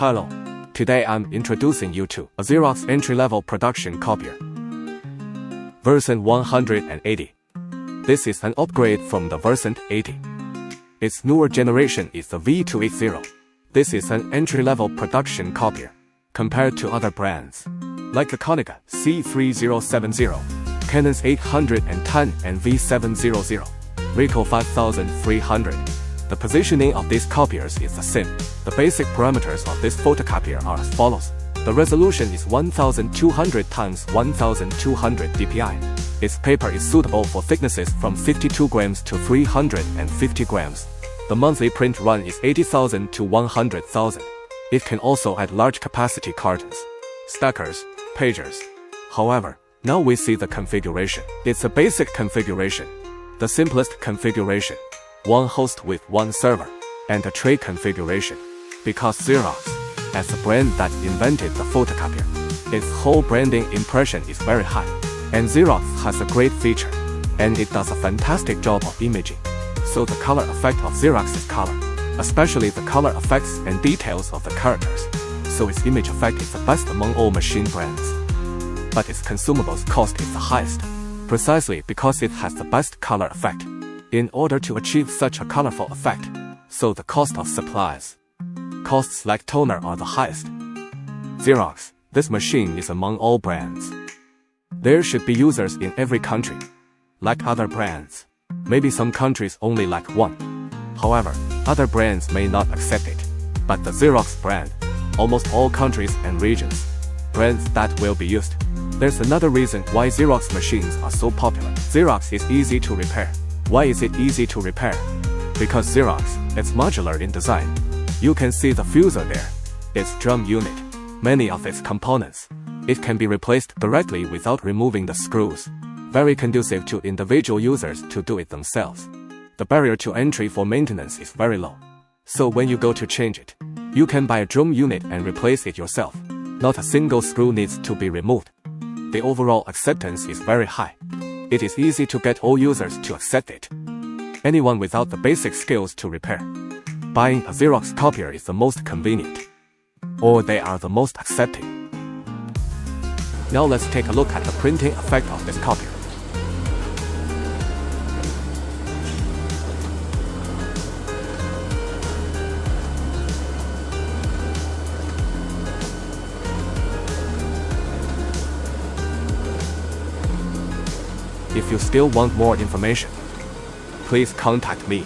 Hello. Today I'm introducing you to a Xerox entry-level production copier. Versant 180. This is an upgrade from the Versant 80. Its newer generation is the V280. This is an entry-level production copier. Compared to other brands, like the Ricoh C7500, Canon's 810 and V700, Ricoh 5300. The positioning of these copiers is the same. The basic parameters of this photocopier are as follows. The resolution is 1200 x 1200 dpi. Its paper is suitable for thicknesses from 52 grams to 350 grams. The monthly print run is 80,000 to 100,000. It can also add large capacity cartons, stackers, pagers. However, now we see the configuration. It's a basic configuration. The simplest configuration. One host with one server, and a tray configuration. Because Xerox, as a brand that invented the photocopier, its whole branding impression is very high. And Xerox has a great feature, and it does a fantastic job of imaging. So the color effect of Xerox is color, especially the color effects and details of the characters. So its image effect is the best among all machine brands. But its consumables cost is the highest, precisely because it has the best color effect. In order to achieve such a colorful effect, so the cost of supplies, costs like toner are the highest. Xerox, this machine is among all brands. There should be users in every country, like other brands. Maybe some countries only like one. However, other brands may not accept it. But the Xerox brand, almost all countries and regions, brands that will be used. There's another reason why Xerox machines are so popular. Xerox is easy to repair. Why is it easy to repair? Because Xerox, it's modular in design. You can see the fuser there. Its drum unit, many of its components. It can be replaced directly without removing the screws. Very conducive to individual users to do it themselves. The barrier to entry for maintenance is very low. So when you go to change it, you can buy a drum unit and replace it yourself. Not a single screw needs to be removed. The overall acceptance is very high. It is easy to get all users to accept it. Anyone without the basic skills to repair, buying a Xerox copier is the most convenient. Or they are the most accepting. Now let's take a look at the printing effect of this copier. If you still want more information, please contact me.